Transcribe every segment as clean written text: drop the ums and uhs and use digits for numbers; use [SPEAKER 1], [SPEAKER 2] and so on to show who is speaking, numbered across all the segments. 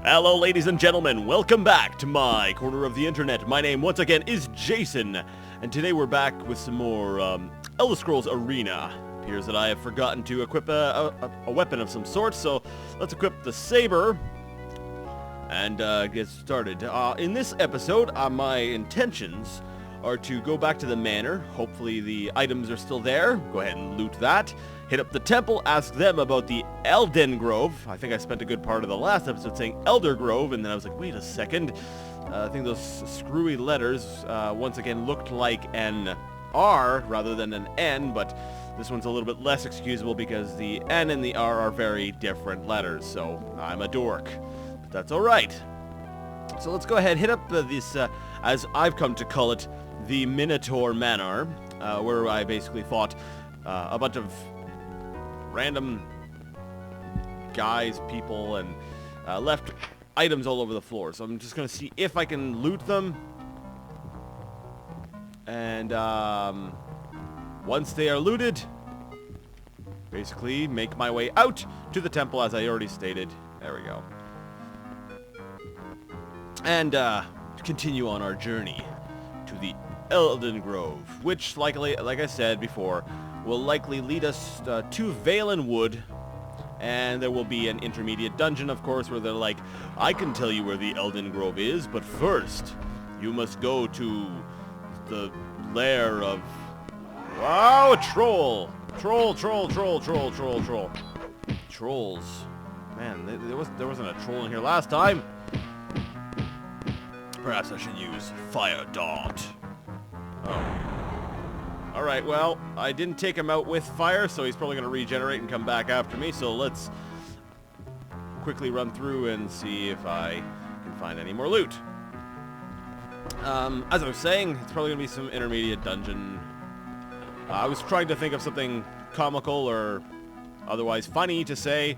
[SPEAKER 1] Hello, ladies and gentlemen. Welcome back to my corner of the internet. My name, once again, is Jason, and today we're back with some more Elder Scrolls Arena. It appears that I have forgotten to equip a weapon of some sort, so let's equip the saber and get started. In this episode, my intentions are to go back to the manor. Hopefully the items are still there. Go ahead and loot that. Hit up the temple, ask them about the Elden Grove. I think I spent a good part of the last episode saying Elder Grove, and then I was like, wait a second. I think those screwy letters once again looked like an R rather than an N, but this one's a little bit less excusable because the N and the R are very different letters, so I'm a dork. But that's alright. So let's go ahead, hit up this, as I've come to call it, the Minotaur Manor, where I basically fought a bunch of random guys, people, and left items all over the floor. So I'm just going to see if I can loot them. And once they are looted, basically make my way out to the temple, as I already stated. There we go. And continue on our journey to the Elden Grove, which, like I said before, will likely lead us to Valenwood, and there will be an intermediate dungeon, of course, where they're like, I can tell you where the Elden Grove is, but first, you must go to the lair of... Wow, a troll! Trolls. Man, there wasn't a troll in here last time. Perhaps I should use Fire Dart. Oh. Alright, well, I didn't take him out with fire, so he's probably going to regenerate and come back after me, so let's quickly run through and see if I can find any more loot. As I was saying, it's probably going to be some intermediate dungeon. I was trying to think of something comical or otherwise funny to say,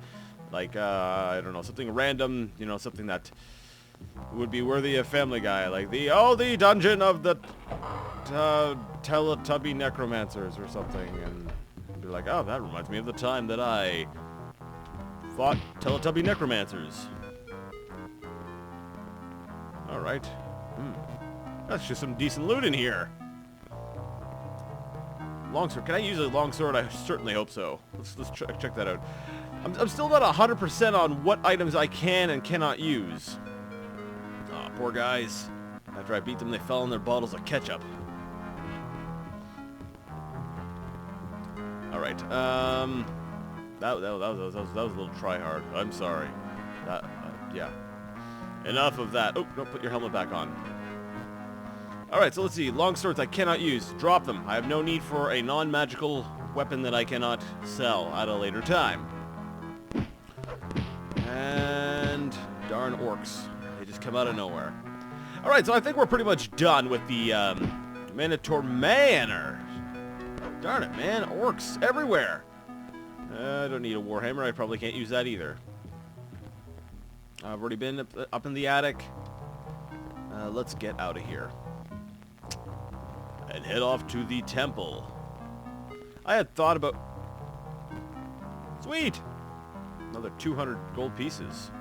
[SPEAKER 1] like, I don't know, something random, you know, something that would be worthy of Family Guy, like the dungeon of the Teletubby necromancers or something, and be like, oh, that reminds me of the time that I fought Teletubby necromancers. Alright. That's just some decent loot in here. Longsword. Can I use a longsword? I certainly hope so. Let's check that out. I'm still not 100% on what items I can and cannot use. Aw, poor guys. After I beat them, they fell in their bottles of ketchup. Alright, that was a little try-hard. I'm sorry. Yeah. Enough of that. Oh, don't put your helmet back on. Alright, so let's see. Long swords I cannot use. Drop them. I have no need for a non-magical weapon that I cannot sell at a later time. And darn orcs. They just come out of nowhere. Alright, so I think we're pretty much done with the Minotaur Manor. Darn it, man. Orcs everywhere. I don't need a warhammer. I probably can't use that either. I've already been up in the attic. Let's get out of here. And head off to the temple. I had thought about... Sweet! Another 200 gold pieces.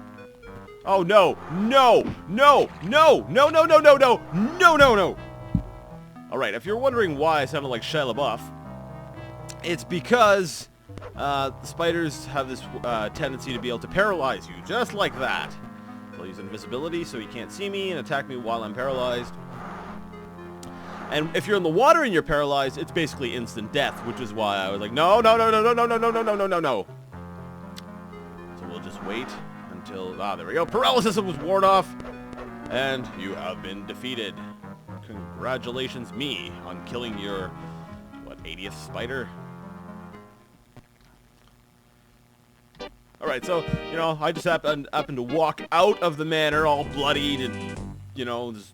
[SPEAKER 1] Oh, no! No! No! No! No, no, no, no, no! No, no, no! Alright, if you're wondering why I sounded like Shia LaBeouf, it's because the spiders have this tendency to be able to paralyze you, just like that. So I'll use invisibility so he can't see me and attack me while I'm paralyzed. And if you're in the water and you're paralyzed, it's basically instant death, which is why I was like, no, no, no, no, no, no, no, no, no, no, no, no, no. So we'll just wait until, there we go. Paralysis was worn off, and you have been defeated. Congratulations, me, on killing your, what, 80th spider? Alright, so, you know, I just happened to walk out of the manor all bloodied and, you know, just...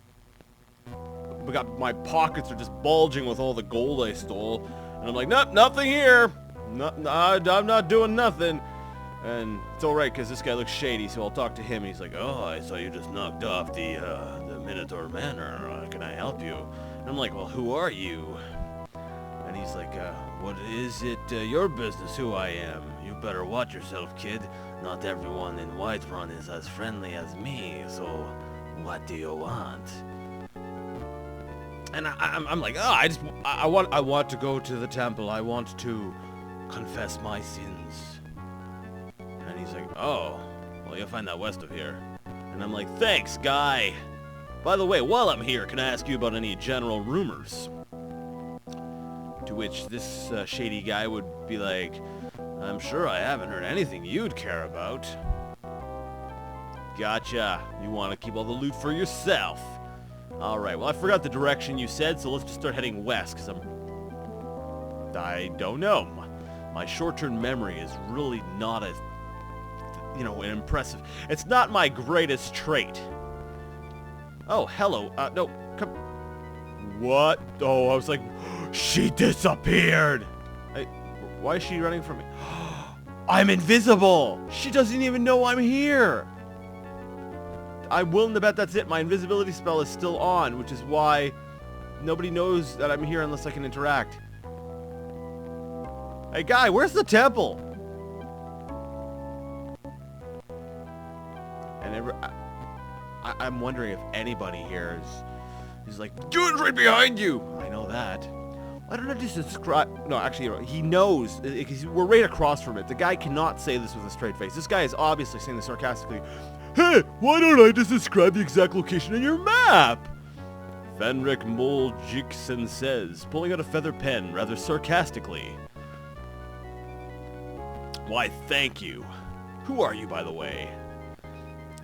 [SPEAKER 1] my pockets are just bulging with all the gold I stole. And I'm like, nope, nothing here. I'm not doing nothing. And it's alright, because this guy looks shady, so I'll talk to him. He's like, oh, I saw you just knocked off the Minotaur Manor. Can I help you? And I'm like, well, who are you? And he's like, what is it your business who I am? You better watch yourself, kid. Not everyone in Whiterun is as friendly as me, so what do you want? And I'm like, oh, I want to go to the temple. I want to confess my sins. And he's like, oh, well, you'll find that west of here. And I'm like, thanks, guy. By the way, while I'm here, can I ask you about any general rumors? To which this shady guy would be like, I'm sure I haven't heard anything you'd care about. Gotcha. You want to keep all the loot for yourself. Alright, well I forgot the direction you said, so let's just start heading west, because I don't know. My short-term memory is really not as, an impressive. It's not my greatest trait. Oh, hello. No, come. What? Oh, I was like, she disappeared. Why is she running from me? I'm invisible. She doesn't even know I'm here. I'm willing to bet that's it. My invisibility spell is still on, which is why nobody knows that I'm here unless I can interact. Hey, guy, where's the temple? And I'm wondering if anybody here is like, dude's right behind you. I know that. Why don't I just describe? No, actually, he knows. We're right across from it. The guy cannot say this with a straight face. This guy is obviously saying this sarcastically. Hey, why don't I just describe the exact location on your map? Fenric Moljiksen says, pulling out a feather pen rather sarcastically. Why, thank you. Who are you, by the way?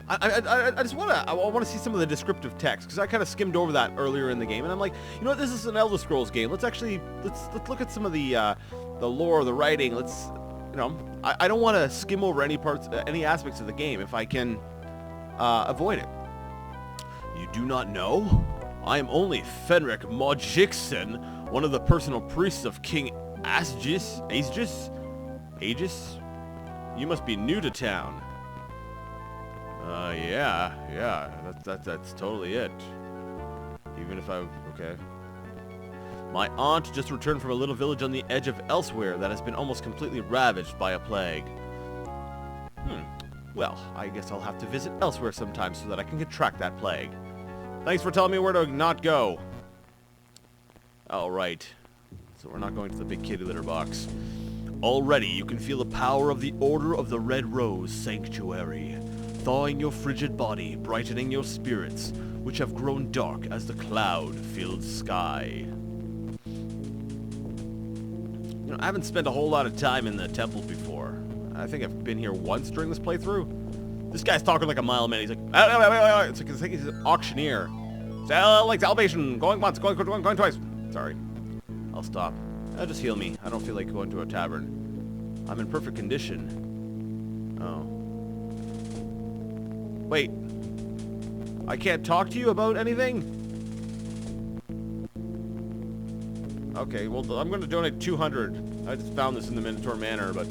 [SPEAKER 1] I just want to see some of the descriptive text, because I kind of skimmed over that earlier in the game, and I'm like, you know what, this is an Elder Scrolls game. Let's look at some of the lore, the writing. I don't want to skim over any aspects of the game if I can avoid it. You do not know? I am only Fenric Moljiksen, one of the personal priests of King Aegis. You must be new to town. Yeah, that's totally it. Even if okay. My aunt just returned from a little village on the edge of Elsewhere that has been almost completely ravaged by a plague. Well, I guess I'll have to visit Elsewhere sometime so that I can contract that plague. Thanks for telling me where to not go. Alright. So we're not going to the big kitty litter box. Already, you can feel the power of the Order of the Red Rose Sanctuary, thawing your frigid body, brightening your spirits, which have grown dark as the cloud-filled sky. I haven't spent a whole lot of time in the temple before. I think I've been here once during this playthrough. This guy's talking like a mile a minute. He's like, it's like he's an auctioneer. Like salvation, going once, going twice. Sorry. I'll stop. Just heal me. I don't feel like going to a tavern. I'm in perfect condition. Oh. Wait. I can't talk to you about anything? Okay, well, I'm going to donate 200. I just found this in the Minotaur Manor, but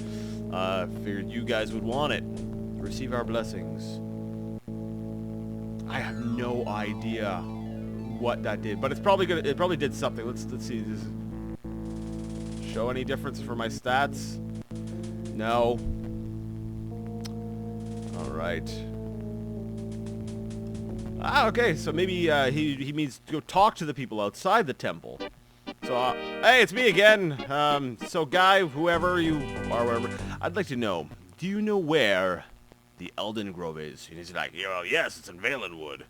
[SPEAKER 1] figured you guys would want it. Receive our blessings. I have no idea what that did, but it's probably gonna. It probably did something. Let's see. Does it show any difference for my stats? No. All right. Okay. So maybe he means to go talk to the people outside the temple. So, hey, it's me again. So guy, whoever you are, whatever, I'd like to know, do you know where the Elden Grove is? And he's like, yes, it's in Valenwood.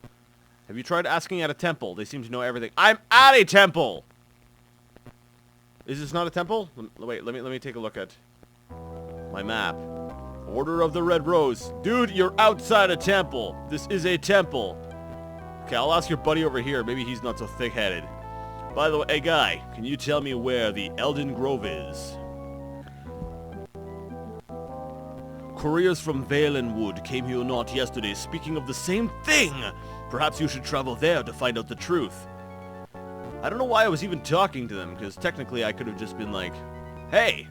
[SPEAKER 1] Have you tried asking at a temple? They seem to know everything. I'm at a temple! Is this not a temple? Wait, let me take a look at my map. Order of the Red Rose. Dude, you're outside a temple. This is a temple. Okay, I'll ask your buddy over here. Maybe he's not so thick-headed. By the way, hey guy, can you tell me where the Elden Grove is? Couriers from Valenwood came here not yesterday speaking of the same thing. Perhaps you should travel there to find out the truth. I don't know why I was even talking to them, because technically I could have just been like, hey,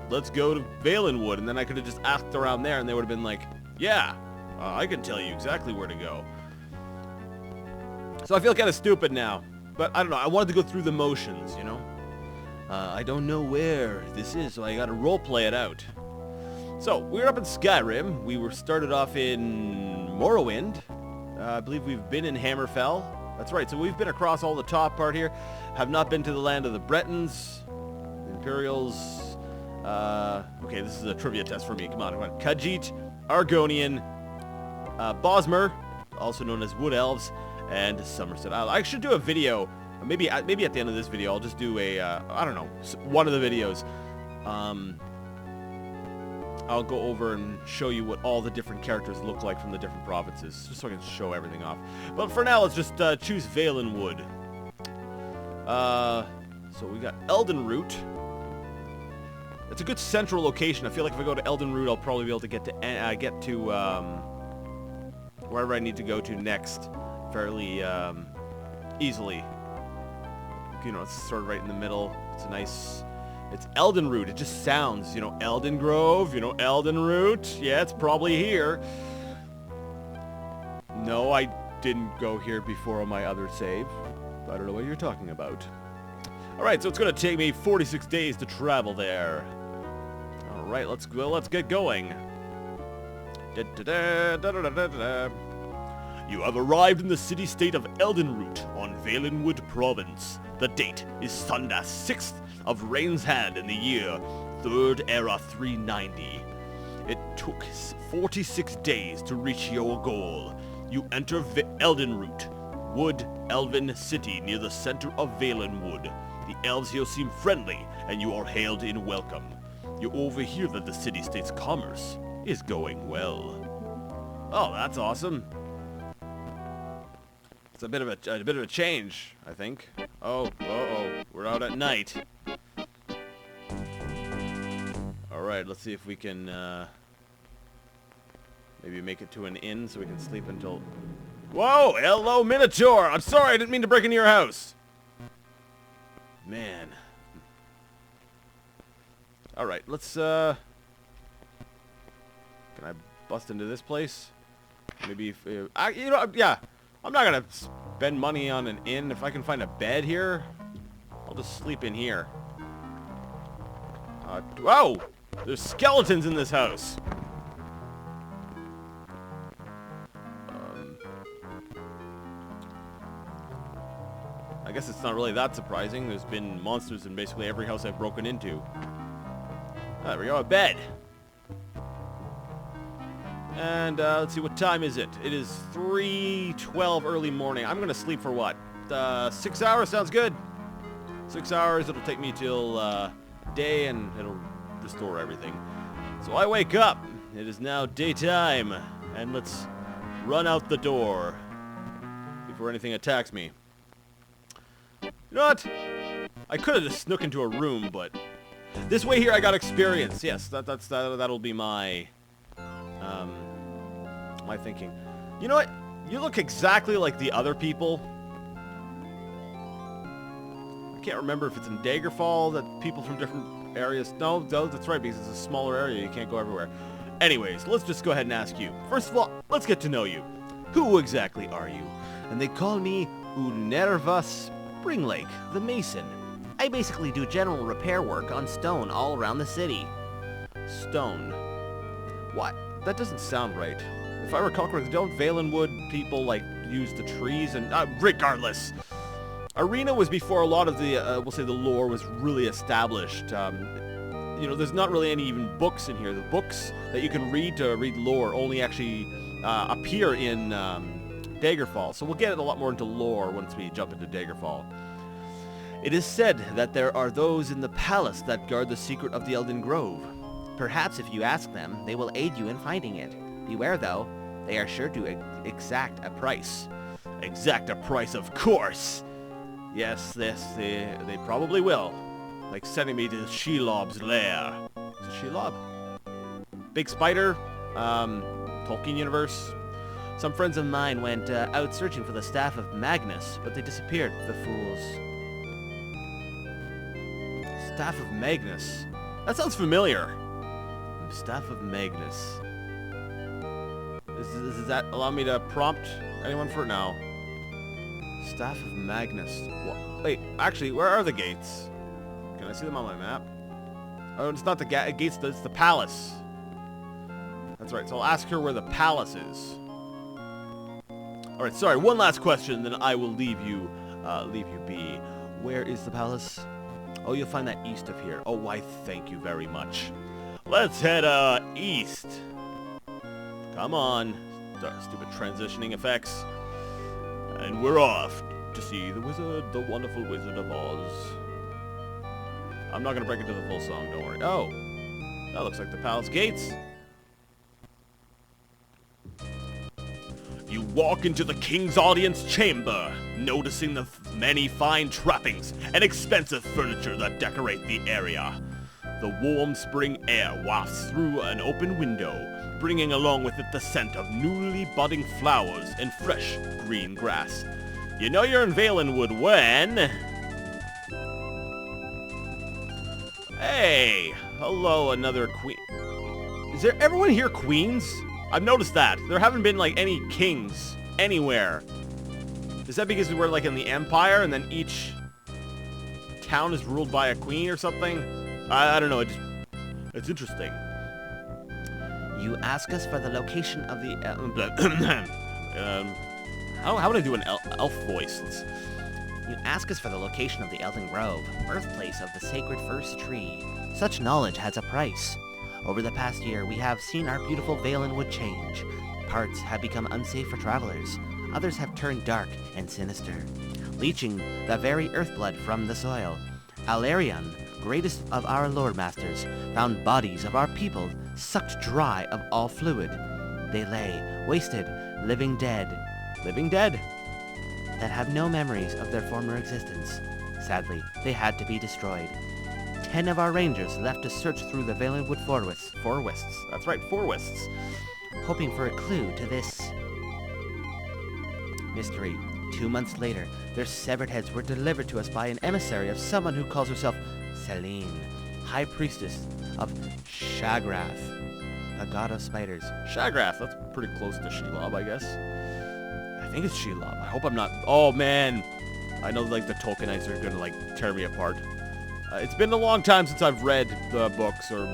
[SPEAKER 1] let's go to Valenwood, and then I could have just asked around there, and they would have been like, yeah, I can tell you exactly where to go. So I feel kind of stupid now, but I don't know, I wanted to go through the motions, you know? I don't know where this is, so I gotta roleplay it out. So, we're up in Skyrim. We were started off in Morrowind. I believe we've been in Hammerfell. That's right, so we've been across all the top part here. Have not been to the land of the Bretons, the Imperials. Okay, this is a trivia test for me. Come on, come on. Khajiit, Argonian, Bosmer, also known as Wood Elves, and Somerset Isle. I should do a video. Maybe at the end of this video, I'll just do a, I don't know, one of the videos. I'll go over and show you what all the different characters look like from the different provinces, just so I can show everything off. But for now, let's just choose Valenwood. So we got Elden Route. It's a good central location. I feel like if I go to Elden Route, I'll probably be able to get to wherever I need to go to next fairly easily. You know, it's sort of right in the middle. It's a nice... It's Elden Route. It just sounds, you know, Elden Grove, you know, Elden Route. Yeah, it's probably here. No, I didn't go here before on my other save. I don't know what you're talking about. Alright, so it's going to take me 46 days to travel there. Alright, let's get going. You have arrived in the city-state of Elden Route on Valenwood Province. The date is Sunday, 6th of Rain's Hand in the year 3rd Era 390. It took 46 days to reach your goal. You enter Elden Route, Wood Elven City near the center of Valenwood. The elves here seem friendly, and you are hailed in welcome. You overhear that the city-state's commerce is going well. Oh, that's awesome. It's a bit of a change, I think. Oh, we're out at night. Alright, let's see if we can, maybe make it to an inn so we can sleep until... Whoa! Hello, Minotaur! I'm sorry, I didn't mean to break into your house! Man. Alright, let's, Can I bust into this place? Maybe if... you know, yeah. I'm not gonna spend money on an inn. If I can find a bed here, I'll just sleep in here. Whoa! There's skeletons in this house. I guess it's not really that surprising. There's been monsters in basically every house I've broken into. There we go, a bed. And let's see, what time is it? It is 3:12 early morning. I'm gonna sleep for what? 6 hours sounds good. 6 hours. It'll take me till day, and it'll restore everything. So I wake up. It is now daytime, and let's run out the door before anything attacks me. You know what? I could have just snuck into a room, but this way here I got experience. Yes, that'll be my my thinking. You know what? You look exactly like the other people. I can't remember if it's in Daggerfall that people from different areas... No, that's right, because it's a smaller area. You can't go everywhere. Anyways, let's just go ahead and ask you. First of all, let's get to know you. Who exactly are you? And they call me Unerva Springlake, the Mason. I basically do general repair work on stone all around the city. Stone. What? That doesn't sound right. If I recall correctly, don't Valenwood people, like, use the trees and... regardless. Arena was before a lot of the, we'll say the lore was really established. You know, there's not really any even books in here. The books that you can read to read lore only actually appear in Daggerfall. So we'll get a lot more into lore once we jump into Daggerfall. It is said that there are those in the palace that guard the secret of the Elden Grove. Perhaps if you ask them, they will aid you in finding it. Beware, though. They are sure to exact a price. Exact a price, of course! Yes, they probably will. Like sending me to Shelob's lair. Is it Shelob? Big spider? Tolkien universe? Some friends of mine went out searching for the Staff of Magnus, but they disappeared, the fools. Staff of Magnus? That sounds familiar. Staff of Magnus. Does that allow me to prompt anyone for it now? Staff of Magnus. What? Wait, actually, where are the gates? Can I see them on my map? Oh, it's not the gates, it's the palace. That's right, so I'll ask her where the palace is. Alright, sorry, one last question, then I will leave you be. Where is the palace? Oh, you'll find that east of here. Oh, why, thank you very much. Let's head, east. Come on. Stupid transitioning effects. And we're off to see the wizard, the wonderful Wizard of Oz. I'm not gonna break into the full song, don't worry. Oh, that looks like the palace gates. You walk into the king's audience chamber, noticing the many fine trappings and expensive furniture that decorate the area. The warm spring air wafts through an open window, bringing along with it the scent of newly budding flowers and fresh green grass. You know you're in Valenwood when... Hey! Hello, another queen. Is there everyone here queens? I've noticed that. There haven't been, like, any kings anywhere. Is that because we're, like, in the Empire, and then each town is ruled by a queen or something? I don't know, it's interesting.
[SPEAKER 2] You ask us for the location of the...
[SPEAKER 1] how would I do an elf voice?
[SPEAKER 2] You ask us for the location of the Elden Grove, birthplace of the sacred first tree. Such knowledge has a price. Over the past year, we have seen our beautiful Valenwood change. Parts have become unsafe for travelers. Others have turned dark and sinister, leaching the very earthblood from the soil. Alarion, greatest of our Lord Masters, found bodies of our people sucked dry of all fluid. They lay, wasted, living dead.
[SPEAKER 1] Living dead?
[SPEAKER 2] That have no memories of their former existence. Sadly, they had to be destroyed. 10 of our rangers left to search through the Valenwood
[SPEAKER 1] Forests. That's right, forests.
[SPEAKER 2] Hoping for a clue to this mystery. 2 months later, their severed heads were delivered to us by an emissary of someone who calls herself Selene, High Priestess of Shagrath, a god of spiders.
[SPEAKER 1] Shagrath, that's pretty close to Shelob, I guess. I think it's Shelob. I hope I'm not... Oh, man. I know, like, the Tolkienites are gonna, like, tear me apart. It's been a long time since I've read the books or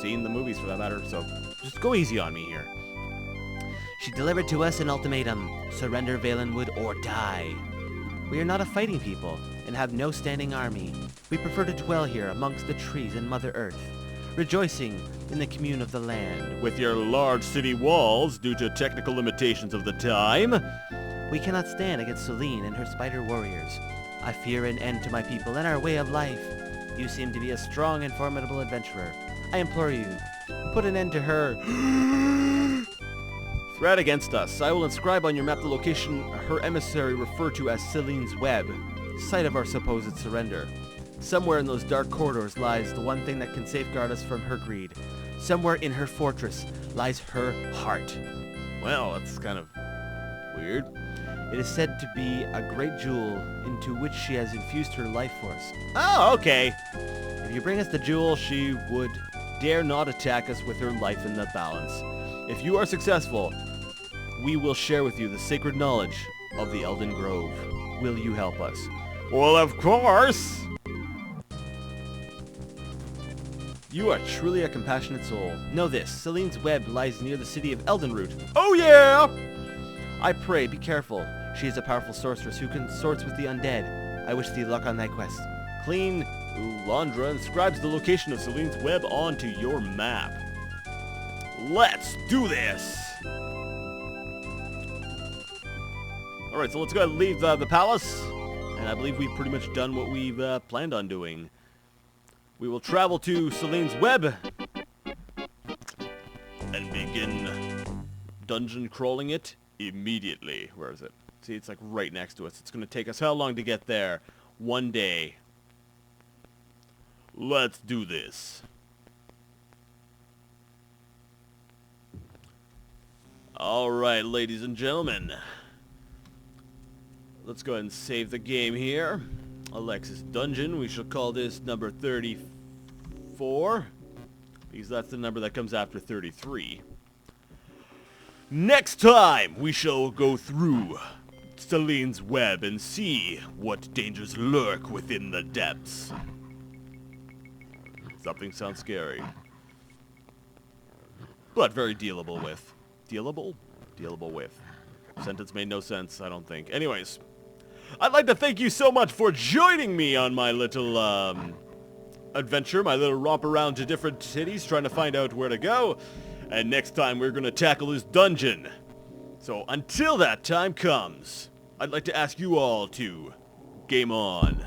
[SPEAKER 1] seen the movies, for that matter, so just go easy on me here.
[SPEAKER 2] She delivered to us an ultimatum: surrender Valenwood or die. We are not a fighting people and have no standing army. We prefer to dwell here amongst the trees and Mother Earth, rejoicing in the commune of the land.
[SPEAKER 1] With your large city walls, due to technical limitations of the time,
[SPEAKER 2] we cannot stand against Selene and her spider warriors. I fear an end to my people and our way of life. You seem to be a strong and formidable adventurer. I implore you, put an end to her
[SPEAKER 1] threat against us. I will inscribe on your map the location her emissary referred to as Selene's Web, site of our supposed surrender. Somewhere in those dark corridors lies the one thing that can safeguard us from her greed. Somewhere in her fortress lies her heart. Well, that's kind of weird.
[SPEAKER 2] It is said to be a great jewel into which she has infused her life force.
[SPEAKER 1] Oh, okay.
[SPEAKER 2] If you bring us the jewel, she would dare not attack us with her life in the balance.
[SPEAKER 1] If you are successful, we will share with you the sacred knowledge of the Elden Grove. Will you help us? Well, of course!
[SPEAKER 2] You are truly a compassionate soul. Know this, Selene's Web lies near the city of Eldenroot.
[SPEAKER 1] Oh yeah!
[SPEAKER 2] I pray, be careful. She is a powerful sorceress who consorts with the undead. I wish thee luck on thy quest.
[SPEAKER 1] Clean Ulandra inscribes the location of Selene's Web onto your map. Let's do this! Alright, so let's go ahead and leave the palace. And I believe we've pretty much done what we've planned on doing. We will travel to Selene's Web and begin dungeon crawling it immediately. Where is it? See, it's like right next to us. It's going to take us how long to get there? One day. Let's do this. Alright, ladies and gentlemen. Let's go ahead and save the game here. Alexis Dungeon. We shall call this number 34. Because that's the number that comes after 33. Next time, we shall go through Selene's Web and see what dangers lurk within the depths. Something sounds scary. but very dealable with. Dealable? Dealable with. Sentence made no sense, I don't think. Anyways, I'd like to thank you so much for joining me on my little, adventure, my little romp around to different cities, trying to find out where to go. And next time, we're going to tackle this dungeon. So until that time comes, I'd like to ask you all to game on.